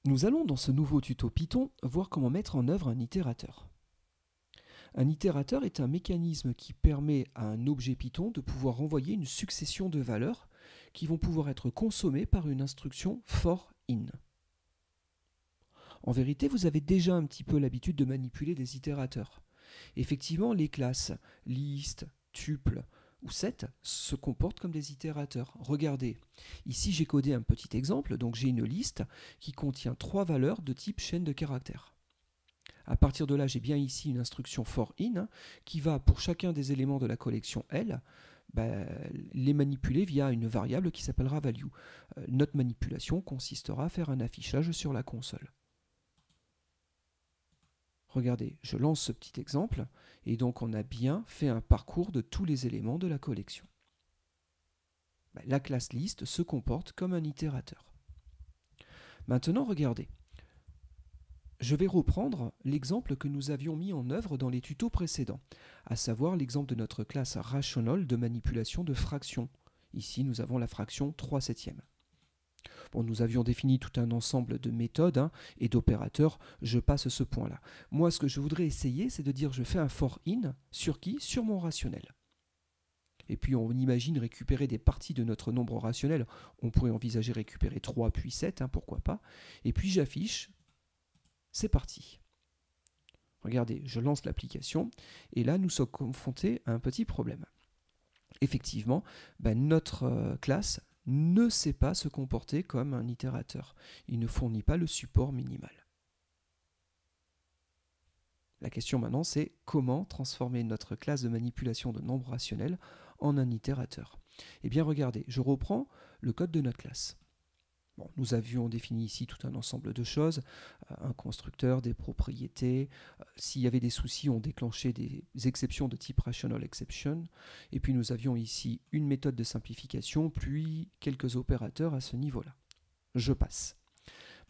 Nous allons dans ce nouveau tuto Python voir comment mettre en œuvre un itérateur. Un itérateur est un mécanisme qui permet à un objet Python de pouvoir renvoyer une succession de valeurs qui vont pouvoir être consommées par une instruction for in. En vérité, vous avez déjà un petit peu l'habitude de manipuler des itérateurs. Effectivement, les classes list, tuple ou set se comportent comme des itérateurs. Regardez, ici j'ai codé un petit exemple, donc j'ai une liste qui contient 3 valeurs de type chaîne de caractères. À partir de là, j'ai bien ici une instruction for in qui va, pour chacun des éléments de la collection L, les manipuler via une variable qui s'appellera value. Notre manipulation consistera à faire un affichage sur la console. Regardez, je lance ce petit exemple, et donc on a bien fait un parcours de tous les éléments de la collection. La classe list se comporte comme un itérateur. Maintenant, regardez. Je vais reprendre l'exemple que nous avions mis en œuvre dans les tutos précédents, à savoir l'exemple de notre classe rational de manipulation de fractions. Ici, nous avons la fraction 3/7. Bon, nous avions défini tout un ensemble de méthodes et d'opérateurs, je passe ce point-là. Moi, ce que je voudrais essayer, c'est de dire je fais un for in sur qui? Sur mon rationnel. Et puis on imagine récupérer des parties de notre nombre rationnel. On pourrait envisager récupérer 3 puis 7, pourquoi pas. Et puis j'affiche, c'est parti. Regardez, je lance l'application, et là nous sommes confrontés à un petit problème. Effectivement, notre classe ne sait pas se comporter comme un itérateur. Il ne fournit pas le support minimal. La question maintenant, c'est comment transformer notre classe de manipulation de nombres rationnels en un itérateur. Eh bien, regardez, je reprends le code de notre classe. Bon, nous avions défini ici tout un ensemble de choses, un constructeur, des propriétés. S'il y avait des soucis, on déclenchait des exceptions de type rational exception. Et puis nous avions ici une méthode de simplification, puis quelques opérateurs à ce niveau-là. Je passe.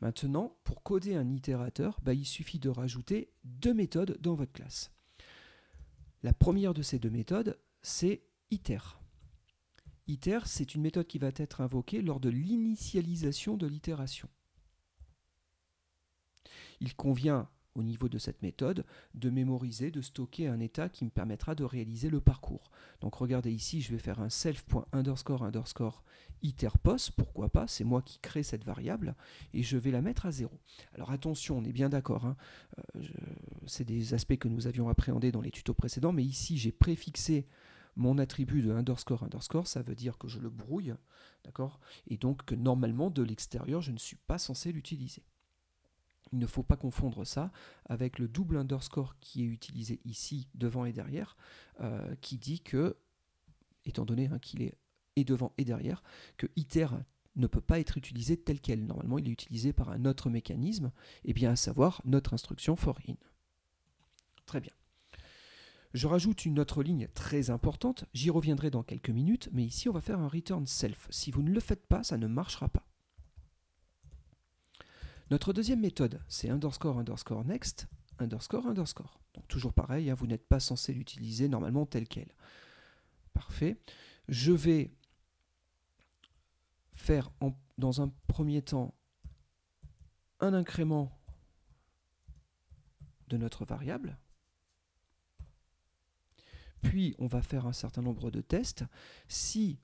Maintenant, pour coder un itérateur, il suffit de rajouter 2 méthodes dans votre classe. La première de ces 2 méthodes, c'est iter. Iter, c'est une méthode qui va être invoquée lors de l'initialisation de l'itération. Il convient, au niveau de cette méthode, de mémoriser, de stocker un état qui me permettra de réaliser le parcours. Donc regardez ici, je vais faire un self.___ iterPos, pourquoi pas, c'est moi qui crée cette variable, et je vais la mettre à 0. Alors attention, on est bien d'accord, c'est des aspects que nous avions appréhendés dans les tutos précédents, mais ici j'ai préfixé mon attribut de ___, ça veut dire que je le brouille, d'accord, et donc que normalement de l'extérieur je ne suis pas censé l'utiliser. Il ne faut pas confondre ça avec le double underscore qui est utilisé ici devant et derrière, qui dit que, étant donné qu'il est et devant et derrière, que iter ne peut pas être utilisé tel quel. Normalement il est utilisé par un autre mécanisme, et bien à savoir notre instruction for in. Très bien. Je rajoute une autre ligne très importante, j'y reviendrai dans quelques minutes, mais ici on va faire un return self. Si vous ne le faites pas, ça ne marchera pas. Notre deuxième méthode, c'est __next, __. Donc toujours pareil, vous n'êtes pas censé l'utiliser normalement tel quel. Parfait. Je vais faire dans un premier temps un incrément de notre variable. Puis on va faire un certain nombre de tests. Si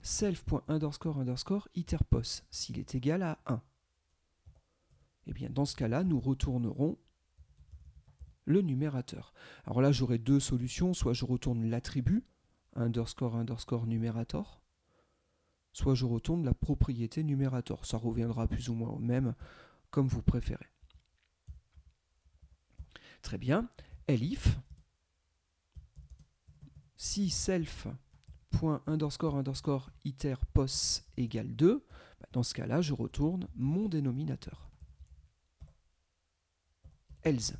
self.___ iterPos, s'il est égal à 1, et bien dans ce cas-là, nous retournerons le numérateur. Alors là, j'aurai 2 solutions, soit je retourne l'attribut, ___ numérator, soit je retourne la propriété numérator. Ça reviendra plus ou moins au même, comme vous préférez. Très bien. Elif, si self.___ iterPos égale 2, dans ce cas-là, je retourne mon dénominateur. Else.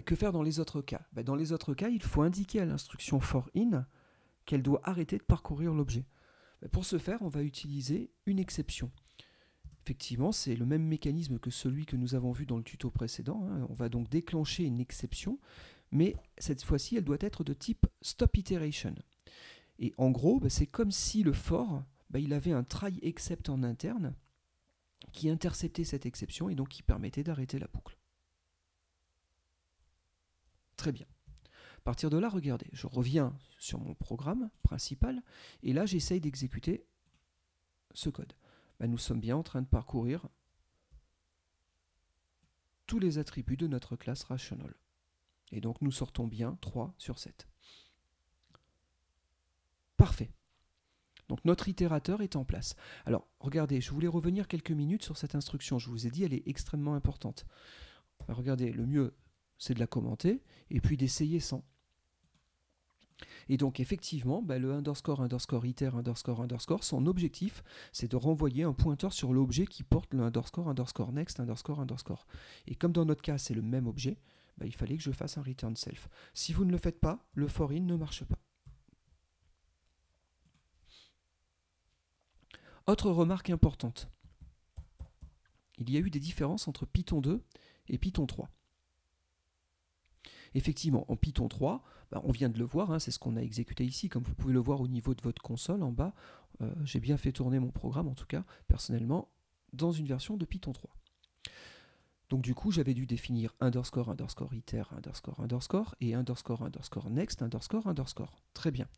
Que faire dans les autres cas? Dans les autres cas, il faut indiquer à l'instruction for in qu'elle doit arrêter de parcourir l'objet. Pour ce faire, on va utiliser une exception. Effectivement, c'est le même mécanisme que celui que nous avons vu dans le tuto précédent. On va donc déclencher une exception, mais cette fois-ci, elle doit être de type stop iteration. Et en gros, c'est comme si le for, il avait un try except en interne, qui interceptait cette exception et donc qui permettait d'arrêter la boucle. Très bien. À partir de là, regardez, je reviens sur mon programme principal et là j'essaye d'exécuter ce code. Nous sommes bien en train de parcourir tous les attributs de notre classe Rational. Et donc nous sortons bien 3 sur 7. Parfait. Donc notre itérateur est en place. Alors regardez, je voulais revenir quelques minutes sur cette instruction. Je vous ai dit, elle est extrêmement importante. Regardez, le mieux c'est de la commenter et puis d'essayer sans. Et donc effectivement, le underscore iter underscore, son objectif c'est de renvoyer un pointeur sur l'objet qui porte le underscore next underscore. Et comme dans notre cas c'est le même objet, il fallait que je fasse un return self. Si vous ne le faites pas, le for in ne marche pas. Autre remarque importante, il y a eu des différences entre Python 2 et Python 3. Effectivement, en Python 3, on vient de le voir, c'est ce qu'on a exécuté ici, comme vous pouvez le voir au niveau de votre console en bas. J'ai bien fait tourner mon programme, en tout cas, personnellement, dans une version de Python 3. Donc du coup, j'avais dû définir underscore iter et underscore next underscore. Très bien.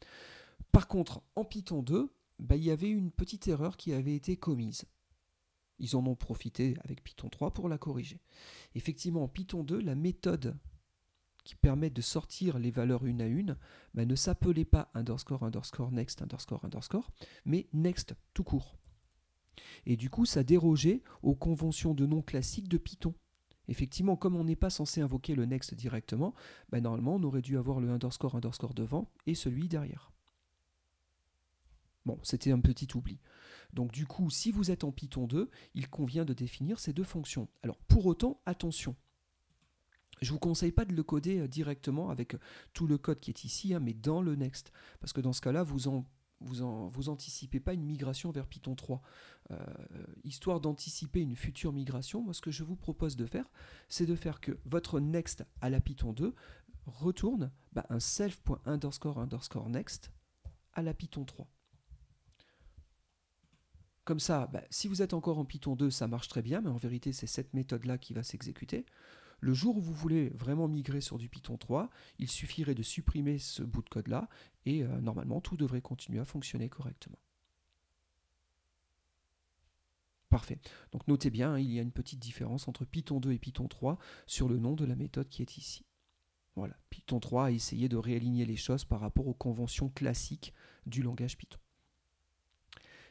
Par contre, en Python 2, il y avait une petite erreur qui avait été commise. Ils en ont profité avec Python 3 pour la corriger. Effectivement, en Python 2, la méthode qui permet de sortir les valeurs une à une ne s'appelait pas underscore next underscore, mais next tout court. Et du coup, ça dérogeait aux conventions de nom classiques de Python. Effectivement, comme on n'est pas censé invoquer le next directement, normalement on aurait dû avoir le underscore devant et celui derrière. Bon, c'était un petit oubli. Donc du coup, si vous êtes en Python 2, il convient de définir ces deux fonctions. Alors pour autant, attention, je ne vous conseille pas de le coder directement avec tout le code qui est ici, mais dans le next. Parce que dans ce cas-là, vous anticipez pas une migration vers Python 3. Histoire d'anticiper une future migration, moi ce que je vous propose de faire, c'est de faire que votre next à la Python 2 retourne un self.underscore next à la Python 3. Comme ça, si vous êtes encore en Python 2, ça marche très bien, mais en vérité, c'est cette méthode-là qui va s'exécuter. Le jour où vous voulez vraiment migrer sur du Python 3, il suffirait de supprimer ce bout de code-là, et normalement, tout devrait continuer à fonctionner correctement. Parfait. Donc notez bien, il y a une petite différence entre Python 2 et Python 3 sur le nom de la méthode qui est ici. Voilà, Python 3 a essayé de réaligner les choses par rapport aux conventions classiques du langage Python.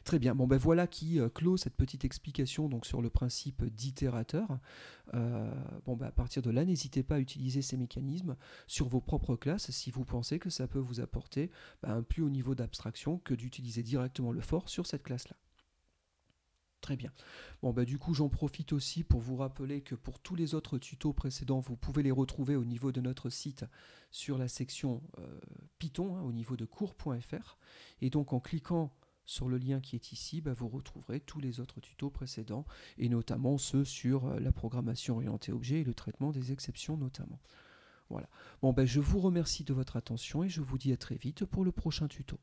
Très bien, voilà qui clôt cette petite explication donc, sur le principe d'itérateur. À partir de là, n'hésitez pas à utiliser ces mécanismes sur vos propres classes si vous pensez que ça peut vous apporter un plus haut niveau d'abstraction que d'utiliser directement le for sur cette classe-là. Très bien. Du coup, j'en profite aussi pour vous rappeler que pour tous les autres tutos précédents, vous pouvez les retrouver au niveau de notre site sur la section Python, au niveau de cours.fr. Et donc, en cliquant sur le lien qui est ici, vous retrouverez tous les autres tutos précédents, et notamment ceux sur la programmation orientée objet et le traitement des exceptions notamment. Voilà. Je vous remercie de votre attention et je vous dis à très vite pour le prochain tuto.